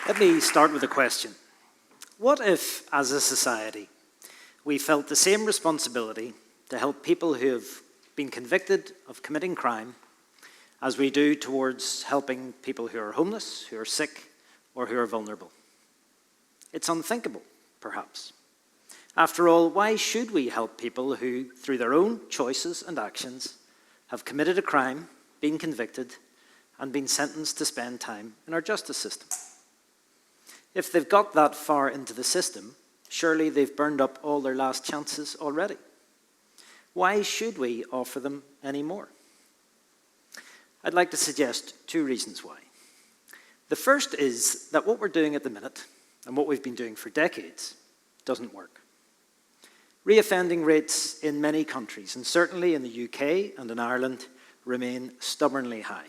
Let me start with a question. What if, as a society, we felt the same responsibility to help people who have been convicted of committing crime as we do towards helping people who are homeless, who are sick, or who are vulnerable? It's unthinkable, perhaps. After all, why should we help people who, through their own choices and actions, have committed a crime, been convicted, and been sentenced to spend time in our justice system? If they've got that far into the system, surely they've burned up all their last chances already. Why should we offer them any more? I'd like to suggest two reasons why. The first is that what we're doing at the minute, and what we've been doing for decades, doesn't work. Reoffending rates in many countries, and certainly in the UK and in Ireland, remain stubbornly high.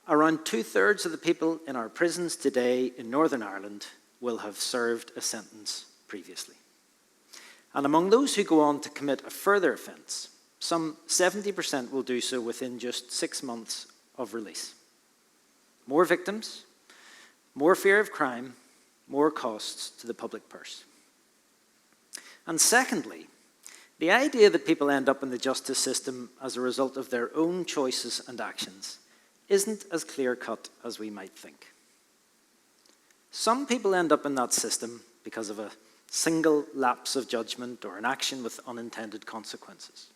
Around 2/3 of the people in our prisons today in Northern Ireland will have served a sentence previously. And among those who go on to commit a further offence, some 70% will do so within just 6 months of release. More victims, more fear of crime, more costs to the public purse. And secondly, the idea that people end up in the justice system as a result of their own choices and actions isn't as clear-cut as we might think. Some people end up in that system because of a single lapse of judgment or an action with unintended consequences.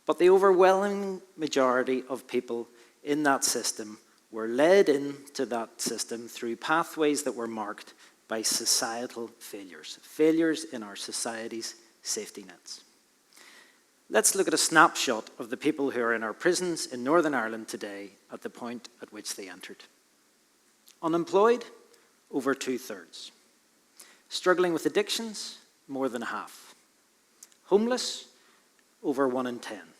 But the overwhelming majority of people in that system were led into that system through pathways that were marked by societal failures, failures in our society's safety nets. Let's look at a snapshot of the people who are in our prisons in Northern Ireland today at the point at which they entered. Unemployed, over 2/3. Struggling with addictions, more than half. Homeless, over 1 in 10.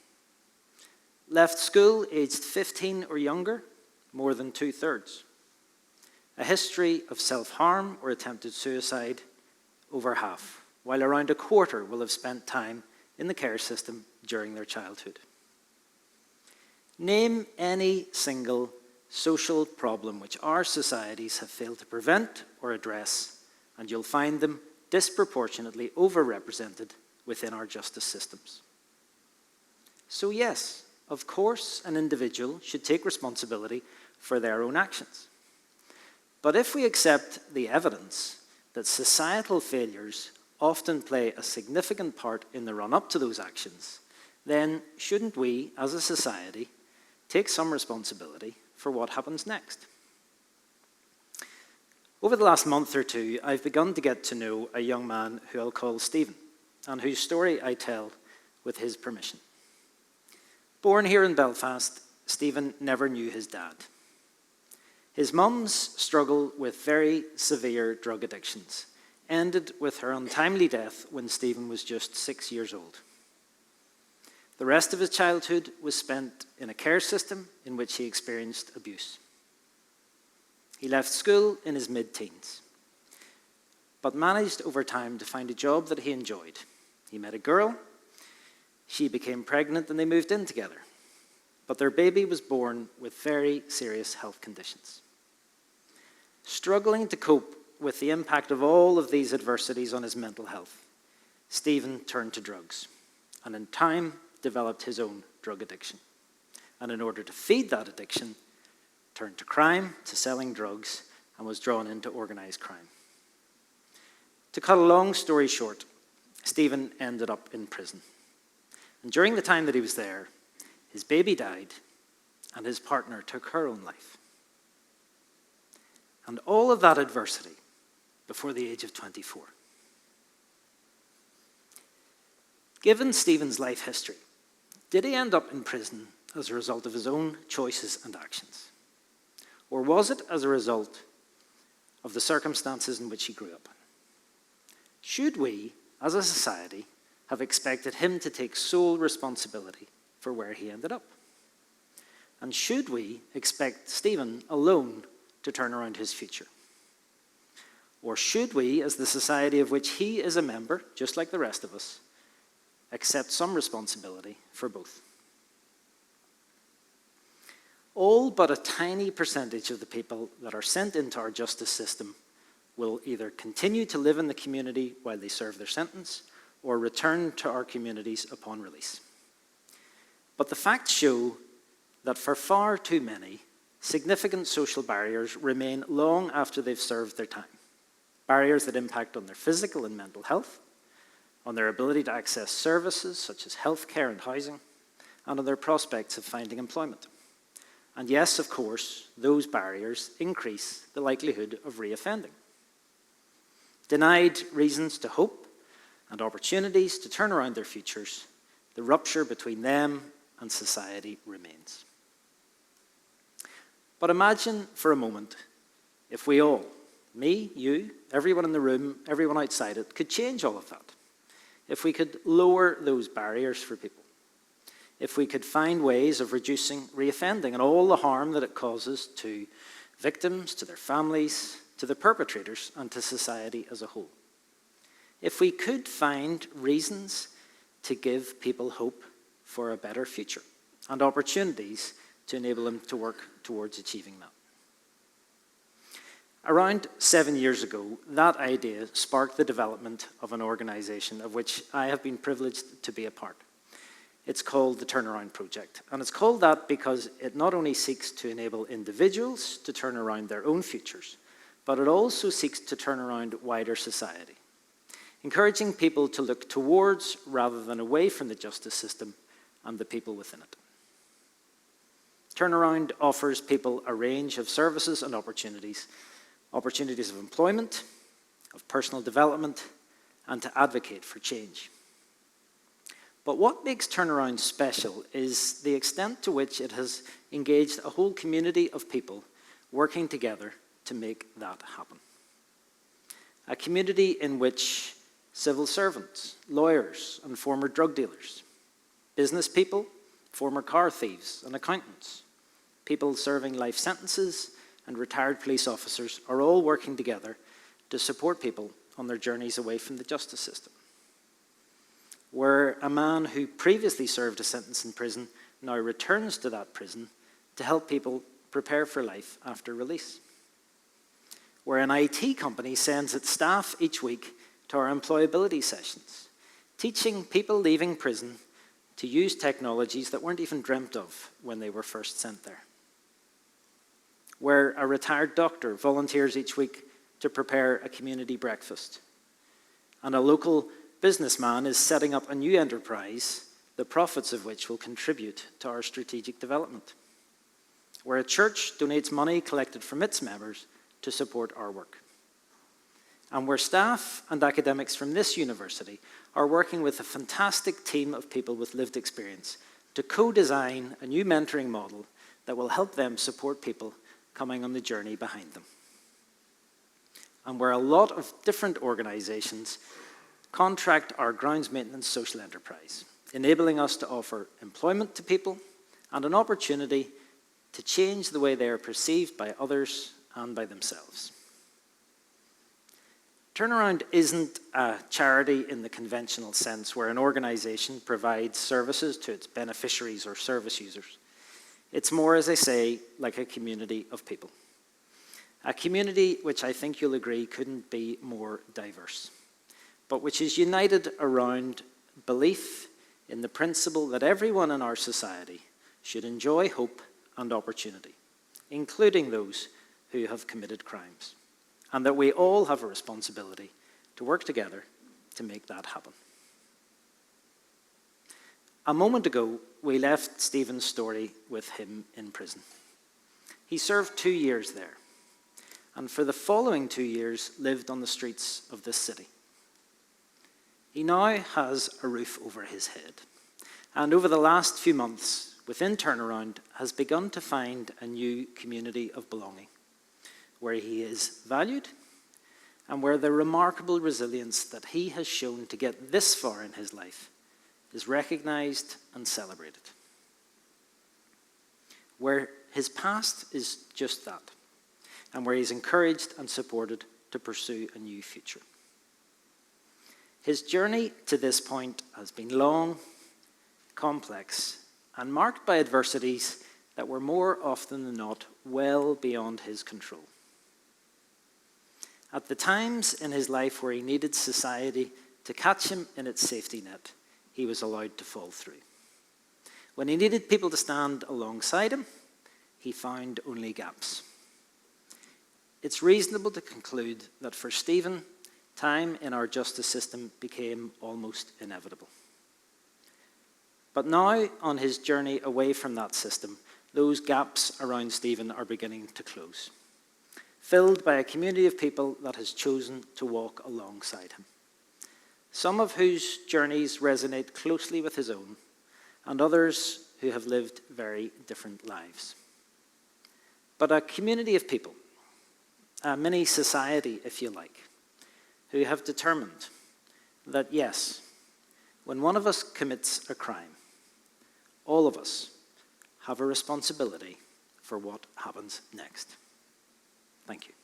Left school aged 15 or younger, more than 2/3. A history of self-harm or attempted suicide, over half, while around 1/4 will have spent time in the care system during their childhood. Name any single social problem which our societies have failed to prevent or address, and you'll find them disproportionately overrepresented within our justice systems. So yes, of course, an individual should take responsibility for their own actions. But if we accept the evidence that societal failures often play a significant part in the run-up to those actions, then shouldn't we, as a society, take some responsibility for what happens next? Over the last month or two, I've begun to get to know a young man who I'll call Stephen, and whose story I tell with his permission. Born here in Belfast, Stephen never knew his dad. His mum's struggle with very severe drug addictions ended with her untimely death when Stephen was just 6 years old. The rest of his childhood was spent in a care system in which he experienced abuse. He left school in his mid-teens, but managed over time to find a job that he enjoyed. He met a girl, she became pregnant, and they moved in together. But their baby was born with very serious health conditions. Struggling to cope with the impact of all of these adversities on his mental health, Stephen turned to drugs, and in time developed his own drug addiction. And in order to feed that addiction, turned to crime, to selling drugs, and was drawn into organized crime. To cut a long story short, Stephen ended up in prison. And during the time that he was there, his baby died, and his partner took her own life. And all of that adversity before the age of 24. Given Stephen's life history, did he end up in prison as a result of his own choices and actions? Or was it as a result of the circumstances in which he grew up? Should we, as a society, have expected him to take sole responsibility for where he ended up? And should we expect Stephen alone to turn around his future? Or should we, as the society of which he is a member, just like the rest of us, accept some responsibility for both? all but a tiny percentage of the people that are sent into our justice system will either continue to live in the community while they serve their sentence or return to our communities upon release. But the facts show that for far too many, significant social barriers remain long after they've served their time. Barriers that impact on their physical and mental health, on their ability to access services such as healthcare and housing, and on their prospects of finding employment. And yes, of course, those barriers increase the likelihood of reoffending. Denied reasons to hope and opportunities to turn around their futures, the rupture between them and society remains. But imagine for a moment if we all, me, you, everyone in the room, everyone outside it, could change all of that. If we could lower those barriers for people. If we could find ways of reducing reoffending and all the harm that it causes to victims, to their families, to the perpetrators, and to society as a whole. If we could find reasons to give people hope for a better future and opportunities to enable them to work towards achieving that. Around 7 years ago, that idea sparked the development of an organisation of which I have been privileged to be a part. It's called the Turnaround Project, and it's called that because it not only seeks to enable individuals to turn around their own futures, but it also seeks to turn around wider society, encouraging people to look towards rather than away from the justice system and the people within it. Turnaround offers people a range of services and opportunities of employment, of personal development, and to advocate for change. But what makes Turnaround special is the extent to which it has engaged a whole community of people working together to make that happen. A community in which civil servants, lawyers, and former drug dealers, business people, former car thieves, and accountants, people serving life sentences, and retired police officers are all working together to support people on their journeys away from the justice system. Where a man who previously served a sentence in prison now returns to that prison to help people prepare for life after release. Where an IT company sends its staff each week to our employability sessions, teaching people leaving prison to use technologies that weren't even dreamt of when they were first sent there. Where a retired doctor volunteers each week to prepare a community breakfast. And a local businessman is setting up a new enterprise, the profits of which will contribute to our strategic development. Where a church donates money collected from its members to support our work. And where staff and academics from this university are working with a fantastic team of people with lived experience to co-design a new mentoring model that will help them support people coming on the journey behind them. And where a lot of different organisations contract our grounds maintenance social enterprise, enabling us to offer employment to people and an opportunity to change the way they are perceived by others and by themselves. Turnaround isn't a charity in the conventional sense where an organisation provides services to its beneficiaries or service users. It's more, as I say, like a community of people. A community which I think you'll agree couldn't be more diverse, but which is united around belief in the principle that everyone in our society should enjoy hope and opportunity, including those who have committed crimes, and that we all have a responsibility to work together to make that happen. A moment ago, we left Stephen's story with him in prison. He served 2 years there, and for the following 2 years lived on the streets of this city. He now has a roof over his head, and over the last few months, within Turnaround, has begun to find a new community of belonging, where he is valued, and where the remarkable resilience that he has shown to get this far in his life is recognised and celebrated. Where his past is just that, and where he's encouraged and supported to pursue a new future. His journey to this point has been long, complex, and marked by adversities that were more often than not well beyond his control. At the times in his life where he needed society to catch him in its safety net, he was allowed to fall through. When he needed people to stand alongside him, he found only gaps. It's reasonable to conclude that for Stephen, time in our justice system became almost inevitable. But now, on his journey away from that system, those gaps around Stephen are beginning to close, filled by a community of people that has chosen to walk alongside him, some of whose journeys resonate closely with his own, and others who have lived very different lives. But a community of people, a mini society, if you like, who have determined that yes, when one of us commits a crime, all of us have a responsibility for what happens next. Thank you.